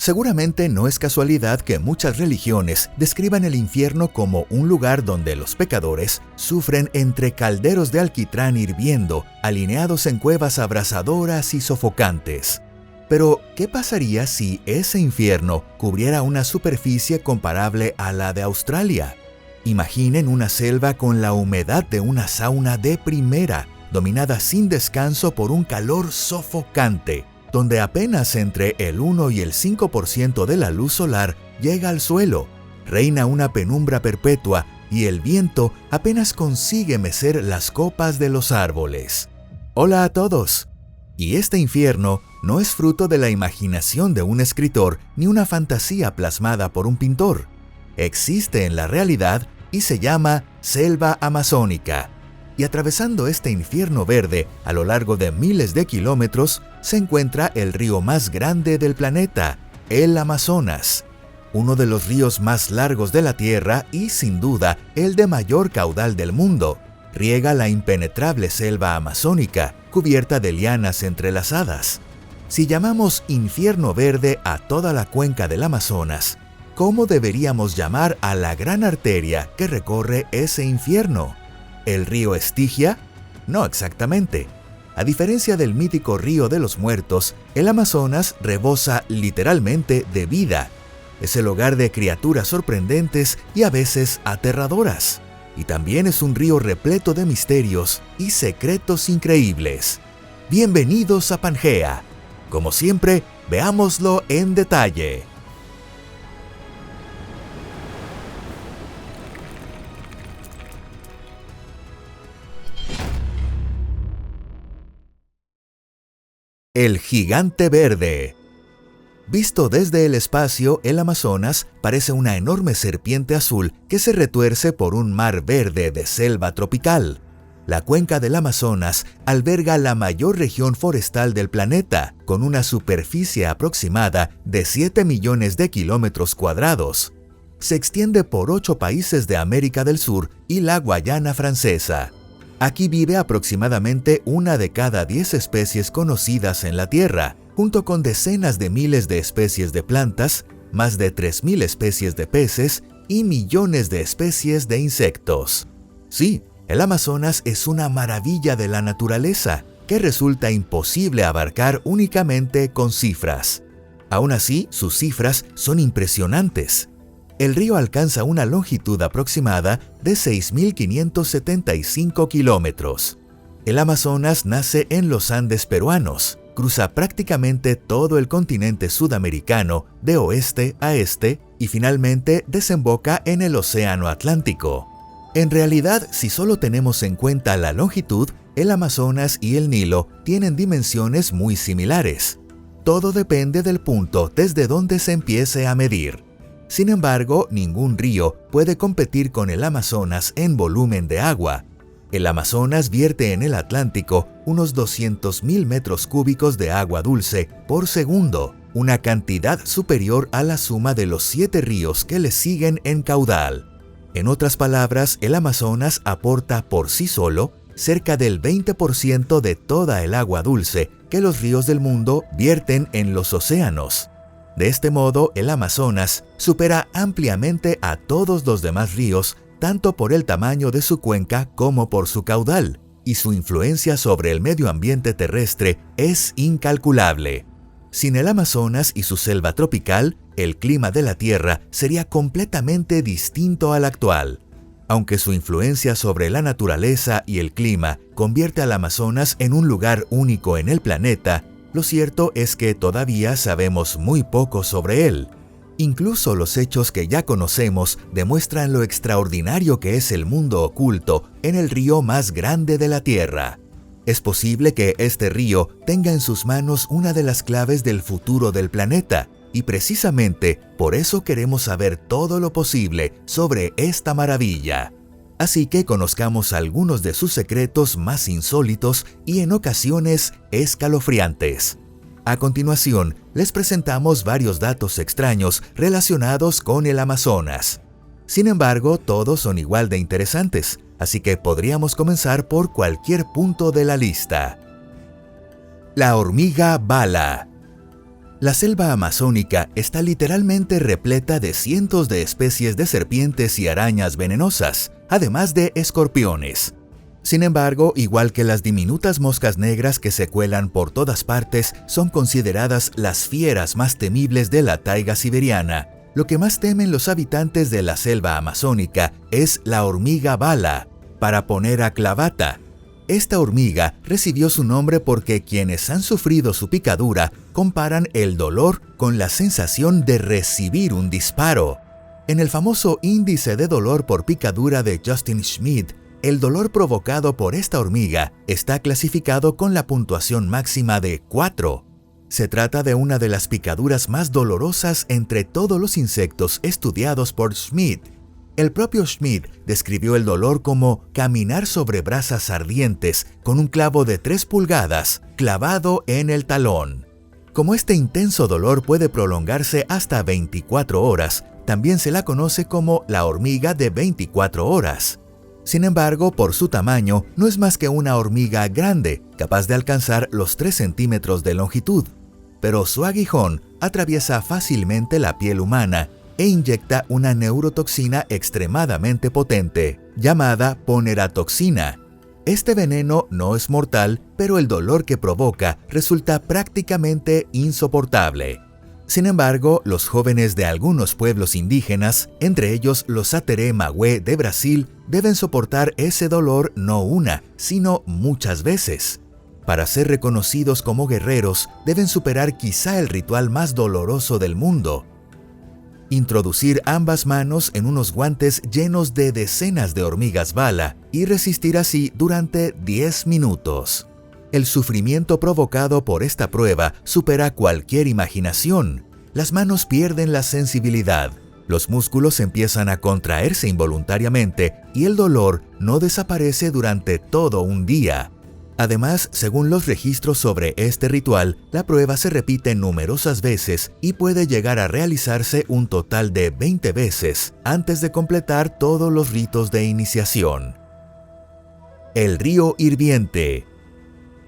Seguramente no es casualidad que muchas religiones describan el infierno como un lugar donde los pecadores sufren entre calderos de alquitrán hirviendo, alineados en cuevas abrasadoras y sofocantes. Pero, ¿qué pasaría si ese infierno cubriera una superficie comparable a la de Australia? Imaginen una selva con la humedad de una sauna de primera, dominada sin descanso por un calor sofocante, donde apenas entre el 1 y el 5% de la luz solar llega al suelo. Reina una penumbra perpetua y el viento apenas consigue mecer las copas de los árboles. Hola a todos. Y este infierno no es fruto de la imaginación de un escritor ni una fantasía plasmada por un pintor. Existe en la realidad y se llama selva amazónica. Y atravesando este infierno verde a lo largo de miles de kilómetros se encuentra el río más grande del planeta, el Amazonas. Uno de los ríos más largos de la Tierra y, sin duda, el de mayor caudal del mundo. Riega la impenetrable selva amazónica, cubierta de lianas entrelazadas. Si llamamos infierno verde a toda la cuenca del Amazonas, ¿cómo deberíamos llamar a la gran arteria que recorre ese infierno? ¿El río Estigia? No exactamente. A diferencia del mítico río de los muertos, el Amazonas rebosa literalmente de vida. Es el hogar de criaturas sorprendentes y a veces aterradoras. Y también es un río repleto de misterios y secretos increíbles. Bienvenidos a Pangea. Como siempre, veámoslo en detalle. El gigante verde. Visto desde el espacio, el Amazonas parece una enorme serpiente azul que se retuerce por un mar verde de selva tropical. La cuenca del Amazonas alberga la mayor región forestal del planeta, con una superficie aproximada de 7 millones de kilómetros cuadrados. Se extiende por 8 países de América del Sur y la Guayana Francesa. Aquí vive aproximadamente 1 de cada 10 especies conocidas en la Tierra, junto con decenas de miles de especies de plantas, más de 3.000 especies de peces y millones de especies de insectos. Sí, el Amazonas es una maravilla de la naturaleza que resulta imposible abarcar únicamente con cifras. Aún así, sus cifras son impresionantes. El río alcanza una longitud aproximada de 6.575 kilómetros. El Amazonas nace en los Andes peruanos, cruza prácticamente todo el continente sudamericano de oeste a este y finalmente desemboca en el Océano Atlántico. En realidad, si solo tenemos en cuenta la longitud, el Amazonas y el Nilo tienen dimensiones muy similares. Todo depende del punto desde donde se empiece a medir. Sin embargo, ningún río puede competir con el Amazonas en volumen de agua. El Amazonas vierte en el Atlántico unos 200.000 metros cúbicos de agua dulce por segundo, una cantidad superior a la suma de los 7 ríos que le siguen en caudal. En otras palabras, el Amazonas aporta por sí solo cerca del 20% de toda el agua dulce que los ríos del mundo vierten en los océanos. De este modo, el Amazonas supera ampliamente a todos los demás ríos, tanto por el tamaño de su cuenca como por su caudal, y su influencia sobre el medio ambiente terrestre es incalculable. Sin el Amazonas y su selva tropical, el clima de la Tierra sería completamente distinto al actual. Aunque su influencia sobre la naturaleza y el clima convierte al Amazonas en un lugar único en el planeta, lo cierto es que todavía sabemos muy poco sobre él. Incluso los hechos que ya conocemos demuestran lo extraordinario que es el mundo oculto en el río más grande de la Tierra. Es posible que este río tenga en sus manos una de las claves del futuro del planeta, y precisamente por eso queremos saber todo lo posible sobre esta maravilla. Así que conozcamos algunos de sus secretos más insólitos y en ocasiones escalofriantes. A continuación, les presentamos varios datos extraños relacionados con el Amazonas. Sin embargo, todos son igual de interesantes, así que podríamos comenzar por cualquier punto de la lista. La hormiga bala. La selva amazónica está literalmente repleta de cientos de especies de serpientes y arañas venenosas, además de escorpiones. Sin embargo, igual que las diminutas moscas negras que se cuelan por todas partes, son consideradas las fieras más temibles de la taiga siberiana. Lo que más temen los habitantes de la selva amazónica es la hormiga bala, Paraponera clavata. Esta hormiga recibió su nombre porque quienes han sufrido su picadura comparan el dolor con la sensación de recibir un disparo. En el famoso índice de dolor por picadura de Justin Schmidt, el dolor provocado por esta hormiga está clasificado con la puntuación máxima de 4. Se trata de una de las picaduras más dolorosas entre todos los insectos estudiados por Schmidt. El propio Schmidt describió el dolor como caminar sobre brasas ardientes con un clavo de 3 pulgadas clavado en el talón. Como este intenso dolor puede prolongarse hasta 24 horas, también se la conoce como la hormiga de 24 horas. Sin embargo, por su tamaño, no es más que una hormiga grande, capaz de alcanzar los 3 centímetros de longitud. Pero su aguijón atraviesa fácilmente la piel humana e inyecta una neurotoxina extremadamente potente, llamada poneratoxina. Este veneno no es mortal, pero el dolor que provoca resulta prácticamente insoportable. Sin embargo, los jóvenes de algunos pueblos indígenas, entre ellos los Ateré Magué de Brasil, deben soportar ese dolor no una, sino muchas veces. Para ser reconocidos como guerreros, deben superar quizá el ritual más doloroso del mundo: introducir ambas manos en unos guantes llenos de decenas de hormigas bala y resistir así durante 10 minutos. El sufrimiento provocado por esta prueba supera cualquier imaginación. Las manos pierden la sensibilidad, los músculos empiezan a contraerse involuntariamente y el dolor no desaparece durante todo un día. Además, según los registros sobre este ritual, la prueba se repite numerosas veces y puede llegar a realizarse un total de 20 veces antes de completar todos los ritos de iniciación. El río hirviente.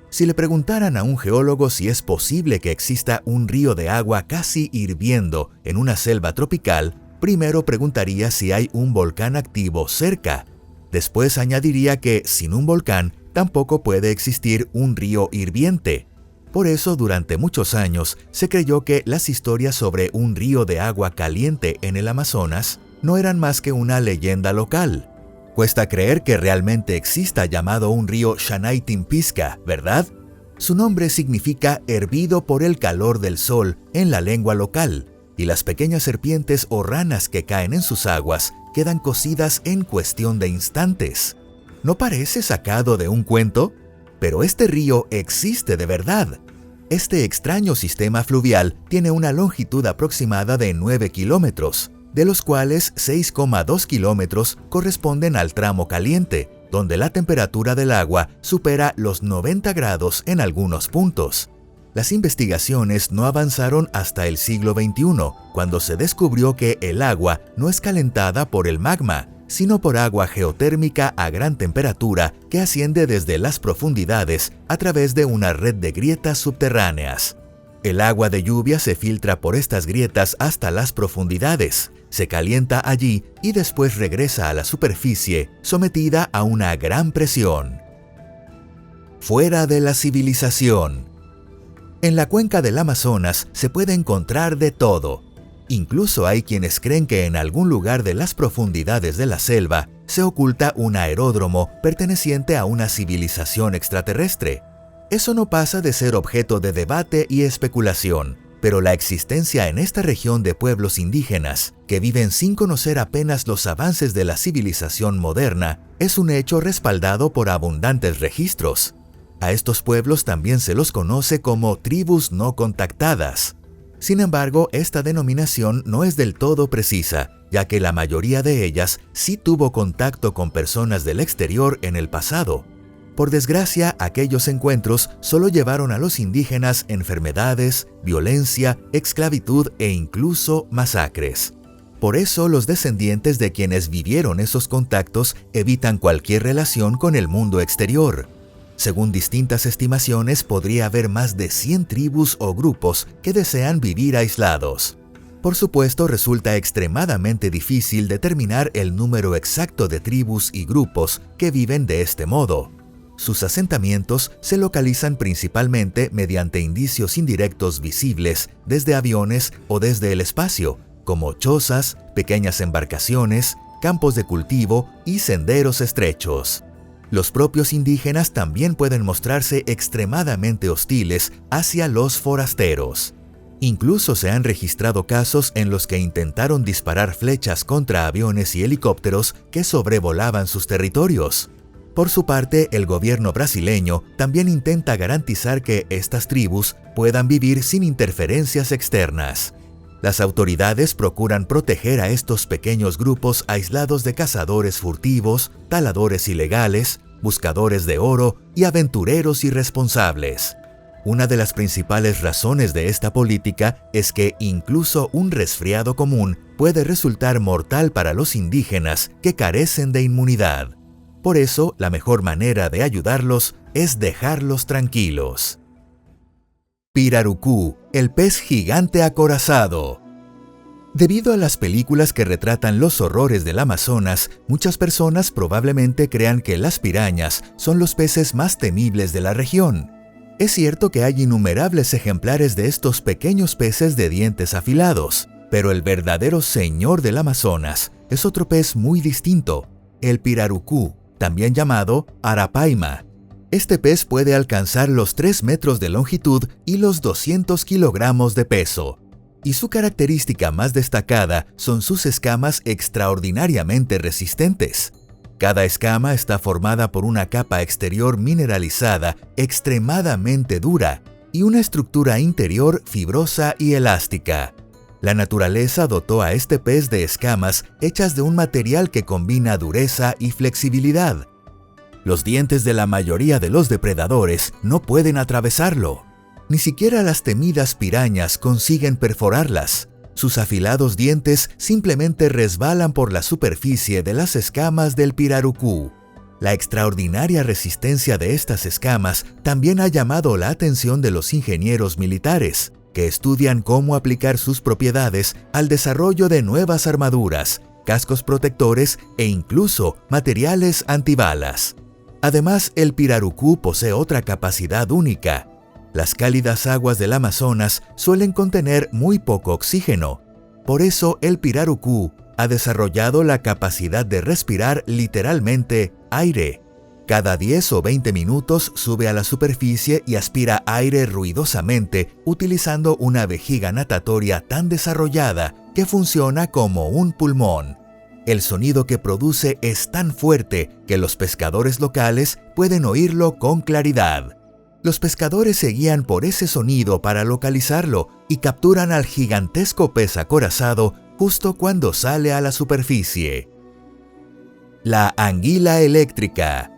Si le preguntaran a un geólogo si es posible que exista un río de agua casi hirviendo en una selva tropical, primero preguntaría si hay un volcán activo cerca. Después añadiría que, sin un volcán, tampoco puede existir un río hirviente. Por eso, durante muchos años, se creyó que las historias sobre un río de agua caliente en el Amazonas no eran más que una leyenda local. Cuesta creer que realmente exista llamado un río Xanay-Timpisca, ¿verdad? Su nombre significa hervido por el calor del sol en la lengua local, y las pequeñas serpientes o ranas que caen en sus aguas quedan cocidas en cuestión de instantes. ¿No parece sacado de un cuento? Pero este río existe de verdad. Este extraño sistema fluvial tiene una longitud aproximada de 9 kilómetros, de los cuales 6,2 kilómetros corresponden al tramo caliente, donde la temperatura del agua supera los 90 grados en algunos puntos. Las investigaciones no avanzaron hasta el siglo XXI, cuando se descubrió que el agua no es calentada por el magma, sino por agua geotérmica a gran temperatura que asciende desde las profundidades a través de una red de grietas subterráneas. El agua de lluvia se filtra por estas grietas hasta las profundidades, se calienta allí y después regresa a la superficie, sometida a una gran presión. Fuera de la civilización. En la cuenca del Amazonas se puede encontrar de todo. Incluso hay quienes creen que en algún lugar de las profundidades de la selva se oculta un aeródromo perteneciente a una civilización extraterrestre. Eso no pasa de ser objeto de debate y especulación, pero la existencia en esta región de pueblos indígenas, que viven sin conocer apenas los avances de la civilización moderna, es un hecho respaldado por abundantes registros. A estos pueblos también se los conoce como tribus no contactadas. Sin embargo, esta denominación no es del todo precisa, ya que la mayoría de ellas sí tuvo contacto con personas del exterior en el pasado. Por desgracia, aquellos encuentros solo llevaron a los indígenas enfermedades, violencia, esclavitud e incluso masacres. Por eso, los descendientes de quienes vivieron esos contactos evitan cualquier relación con el mundo exterior. Según distintas estimaciones, podría haber más de 100 tribus o grupos que desean vivir aislados. Por supuesto, resulta extremadamente difícil determinar el número exacto de tribus y grupos que viven de este modo. Sus asentamientos se localizan principalmente mediante indicios indirectos visibles desde aviones o desde el espacio, como chozas, pequeñas embarcaciones, campos de cultivo y senderos estrechos. Los propios indígenas también pueden mostrarse extremadamente hostiles hacia los forasteros. Incluso se han registrado casos en los que intentaron disparar flechas contra aviones y helicópteros que sobrevolaban sus territorios. Por su parte, el gobierno brasileño también intenta garantizar que estas tribus puedan vivir sin interferencias externas. Las autoridades procuran proteger a estos pequeños grupos aislados de cazadores furtivos, taladores ilegales, buscadores de oro y aventureros irresponsables. Una de las principales razones de esta política es que incluso un resfriado común puede resultar mortal para los indígenas que carecen de inmunidad. Por eso, la mejor manera de ayudarlos es dejarlos tranquilos. Pirarucú, el pez gigante acorazado. Debido a las películas que retratan los horrores del Amazonas, muchas personas probablemente crean que las pirañas son los peces más temibles de la región. Es cierto que hay innumerables ejemplares de estos pequeños peces de dientes afilados, pero el verdadero señor del Amazonas es otro pez muy distinto, el pirarucú, también llamado arapaima. Este pez puede alcanzar los 3 metros de longitud y los 200 kilogramos de peso. Y su característica más destacada son sus escamas extraordinariamente resistentes. Cada escama está formada por una capa exterior mineralizada extremadamente dura y una estructura interior fibrosa y elástica. La naturaleza dotó a este pez de escamas hechas de un material que combina dureza y flexibilidad. Los dientes de la mayoría de los depredadores no pueden atravesarlo. Ni siquiera las temidas pirañas consiguen perforarlas. Sus afilados dientes simplemente resbalan por la superficie de las escamas del pirarucú. La extraordinaria resistencia de estas escamas también ha llamado la atención de los ingenieros militares, que estudian cómo aplicar sus propiedades al desarrollo de nuevas armaduras, cascos protectores e incluso materiales antibalas. Además, el pirarucú posee otra capacidad única. Las cálidas aguas del Amazonas suelen contener muy poco oxígeno. Por eso, el pirarucú ha desarrollado la capacidad de respirar literalmente aire. Cada 10 o 20 minutos sube a la superficie y aspira aire ruidosamente utilizando una vejiga natatoria tan desarrollada que funciona como un pulmón. El sonido que produce es tan fuerte que los pescadores locales pueden oírlo con claridad. Los pescadores se guían por ese sonido para localizarlo y capturan al gigantesco pez acorazado justo cuando sale a la superficie. La anguila eléctrica.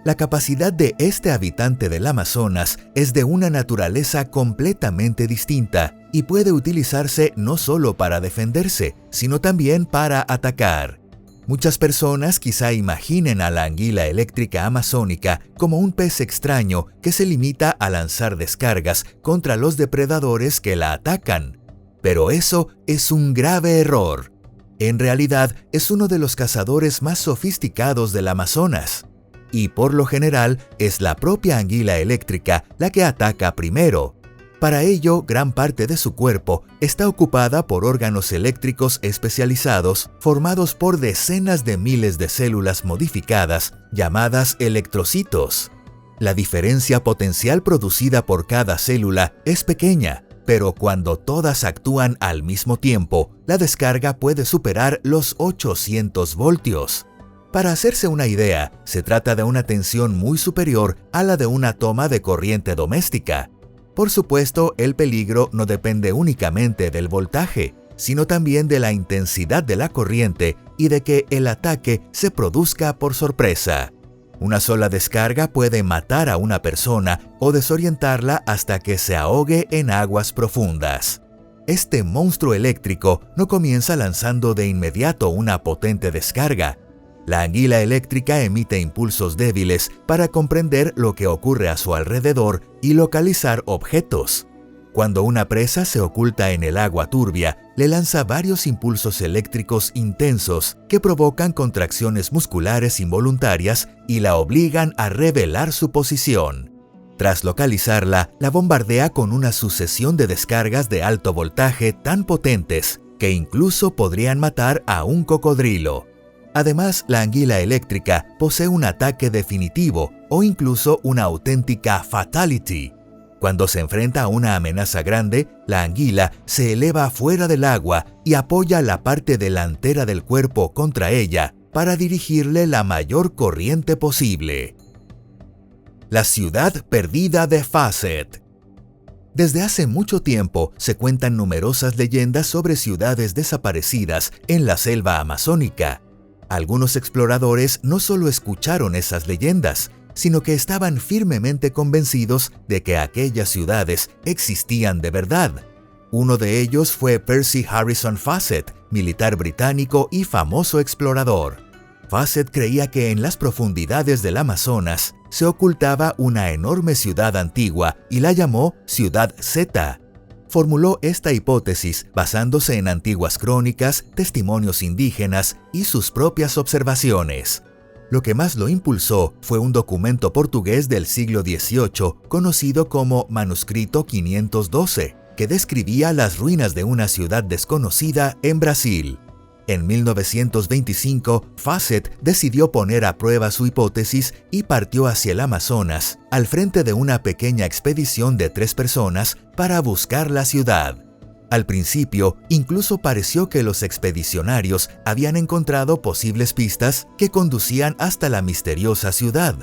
La capacidad de este habitante del Amazonas es de una naturaleza completamente distinta y puede utilizarse no solo para defenderse, sino también para atacar. Muchas personas quizá imaginen a la anguila eléctrica amazónica como un pez extraño que se limita a lanzar descargas contra los depredadores que la atacan. Pero eso es un grave error. En realidad, es uno de los cazadores más sofisticados del Amazonas. Y por lo general, es la propia anguila eléctrica la que ataca primero. Para ello, gran parte de su cuerpo está ocupada por órganos eléctricos especializados formados por decenas de miles de células modificadas llamadas electrocitos. La diferencia potencial producida por cada célula es pequeña, pero cuando todas actúan al mismo tiempo, la descarga puede superar los 800 voltios. Para hacerse una idea, se trata de una tensión muy superior a la de una toma de corriente doméstica. Por supuesto, el peligro no depende únicamente del voltaje, sino también de la intensidad de la corriente y de que el ataque se produzca por sorpresa. Una sola descarga puede matar a una persona o desorientarla hasta que se ahogue en aguas profundas. Este monstruo eléctrico no comienza lanzando de inmediato una potente descarga. La anguila eléctrica emite impulsos débiles para comprender lo que ocurre a su alrededor y localizar objetos. Cuando una presa se oculta en el agua turbia, le lanza varios impulsos eléctricos intensos que provocan contracciones musculares involuntarias y la obligan a revelar su posición. Tras localizarla, la bombardea con una sucesión de descargas de alto voltaje tan potentes que incluso podrían matar a un cocodrilo. Además, la anguila eléctrica posee un ataque definitivo o incluso una auténtica fatality. Cuando se enfrenta a una amenaza grande, la anguila se eleva fuera del agua y apoya la parte delantera del cuerpo contra ella para dirigirle la mayor corriente posible. La ciudad perdida de Fawcett. Desde hace mucho tiempo se cuentan numerosas leyendas sobre ciudades desaparecidas en la selva amazónica. Algunos exploradores no solo escucharon esas leyendas, sino que estaban firmemente convencidos de que aquellas ciudades existían de verdad. Uno de ellos fue Percy Harrison Fawcett, militar británico y famoso explorador. Fawcett creía que en las profundidades del Amazonas se ocultaba una enorme ciudad antigua y la llamó Ciudad Z. Formuló esta hipótesis basándose en antiguas crónicas, testimonios indígenas y sus propias observaciones. Lo que más lo impulsó fue un documento portugués del siglo XVIII conocido como Manuscrito 512, que describía las ruinas de una ciudad desconocida en Brasil. En 1925, Fawcett decidió poner a prueba su hipótesis y partió hacia el Amazonas, al frente de una pequeña expedición de 3 personas para buscar la ciudad. Al principio, incluso pareció que los expedicionarios habían encontrado posibles pistas que conducían hasta la misteriosa ciudad.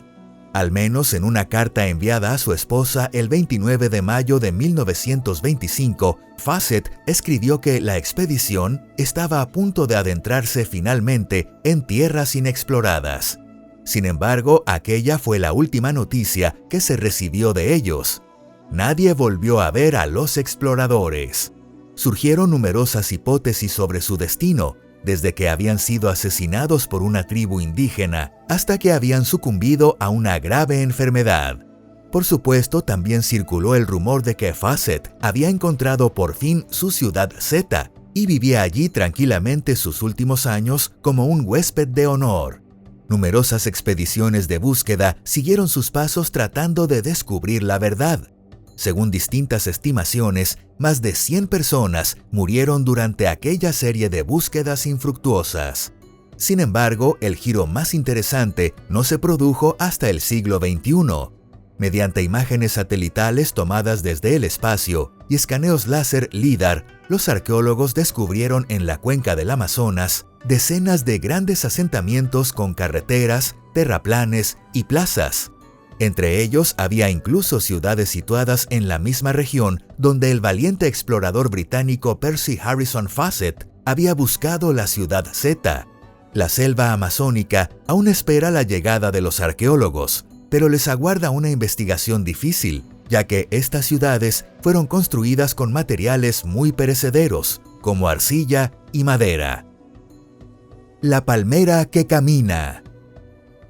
Al menos en una carta enviada a su esposa el 29 de mayo de 1925, Fawcett escribió que la expedición estaba a punto de adentrarse finalmente en tierras inexploradas. Sin embargo, aquella fue la última noticia que se recibió de ellos. Nadie volvió a ver a los exploradores. Surgieron numerosas hipótesis sobre su destino, desde que habían sido asesinados por una tribu indígena hasta que habían sucumbido a una grave enfermedad. Por supuesto, también circuló el rumor de que Fawcett había encontrado por fin su ciudad Z y vivía allí tranquilamente sus últimos años como un huésped de honor. Numerosas expediciones de búsqueda siguieron sus pasos tratando de descubrir la verdad. Según distintas estimaciones, más de 100 personas murieron durante aquella serie de búsquedas infructuosas. Sin embargo, el giro más interesante no se produjo hasta el siglo XXI. Mediante imágenes satelitales tomadas desde el espacio y escaneos láser LIDAR, los arqueólogos descubrieron en la cuenca del Amazonas decenas de grandes asentamientos con carreteras, terraplanes y plazas. Entre ellos había incluso ciudades situadas en la misma región donde el valiente explorador británico Percy Harrison Fawcett había buscado la ciudad Z. La selva amazónica aún espera la llegada de los arqueólogos, pero les aguarda una investigación difícil, ya que estas ciudades fueron construidas con materiales muy perecederos, como arcilla y madera. La palmera que camina.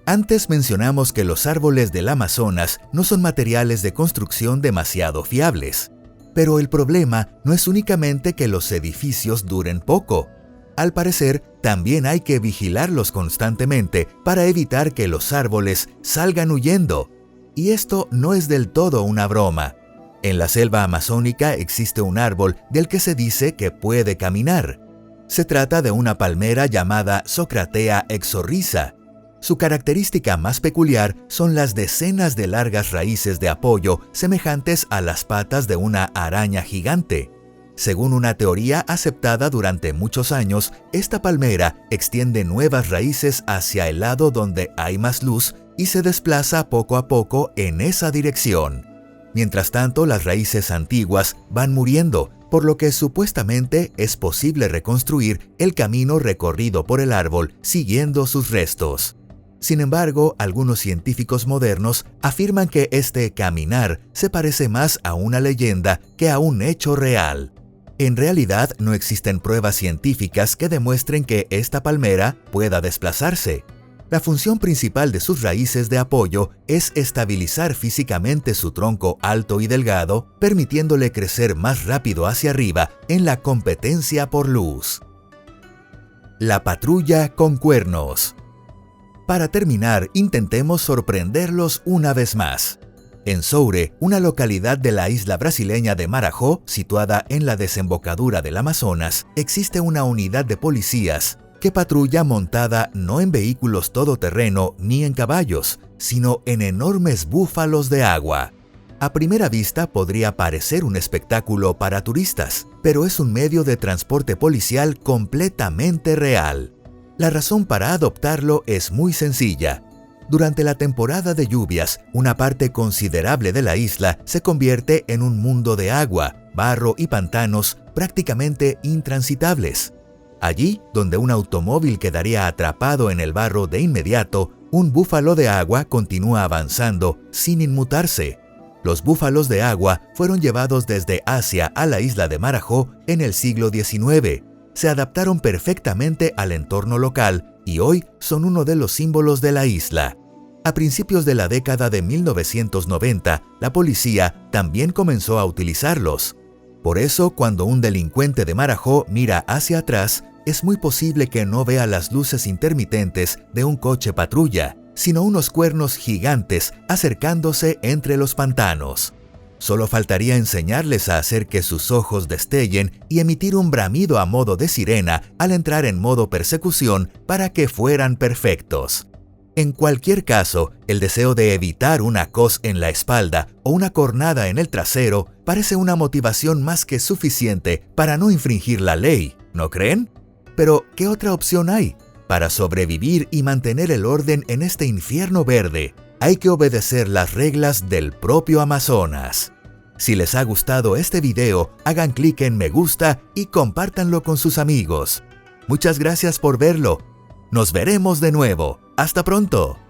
Antes mencionamos que los árboles del Amazonas no son materiales de construcción demasiado fiables. Pero el problema no es únicamente que los edificios duren poco. Al parecer, también hay que vigilarlos constantemente para evitar que los árboles salgan huyendo. Y esto no es del todo una broma. En la selva amazónica existe un árbol del que se dice que puede caminar. Se trata de una palmera llamada Socratea exorrhiza. Su característica más peculiar son las decenas de largas raíces de apoyo semejantes a las patas de una araña gigante. Según una teoría aceptada durante muchos años, esta palmera extiende nuevas raíces hacia el lado donde hay más luz y se desplaza poco a poco en esa dirección. Mientras tanto, las raíces antiguas van muriendo, por lo que supuestamente es posible reconstruir el camino recorrido por el árbol siguiendo sus restos. Sin embargo, algunos científicos modernos afirman que este caminar se parece más a una leyenda que a un hecho real. En realidad, no existen pruebas científicas que demuestren que esta palmera pueda desplazarse. La función principal de sus raíces de apoyo es estabilizar físicamente su tronco alto y delgado, permitiéndole crecer más rápido hacia arriba en la competencia por luz. La patrulla con cuernos. Para terminar, intentemos sorprenderlos una vez más. En Soure, una localidad de la isla brasileña de Marajó, situada en la desembocadura del Amazonas, existe una unidad de policías que patrulla montada no en vehículos todoterreno ni en caballos, sino en enormes búfalos de agua. A primera vista podría parecer un espectáculo para turistas, pero es un medio de transporte policial completamente real. La razón para adoptarlo es muy sencilla. Durante la temporada de lluvias, una parte considerable de la isla se convierte en un mundo de agua, barro y pantanos prácticamente intransitables. Allí, donde un automóvil quedaría atrapado en el barro de inmediato, un búfalo de agua continúa avanzando sin inmutarse. Los búfalos de agua fueron llevados desde Asia a la isla de Marajó en el siglo XIX. Se adaptaron perfectamente al entorno local y hoy son uno de los símbolos de la isla. A principios de la década de 1990, la policía también comenzó a utilizarlos. Por eso, cuando un delincuente de Marajó mira hacia atrás, es muy posible que no vea las luces intermitentes de un coche patrulla, sino unos cuernos gigantes acercándose entre los pantanos. Solo faltaría enseñarles a hacer que sus ojos destellen y emitir un bramido a modo de sirena al entrar en modo persecución para que fueran perfectos. En cualquier caso, el deseo de evitar una cos en la espalda o una cornada en el trasero parece una motivación más que suficiente para no infringir la ley, ¿no creen? Pero, ¿qué otra opción hay? Para sobrevivir y mantener el orden en este infierno verde, hay que obedecer las reglas del propio Amazonas. Si les ha gustado este video, hagan clic en me gusta y compártanlo con sus amigos. Muchas gracias por verlo. Nos veremos de nuevo. ¡Hasta pronto!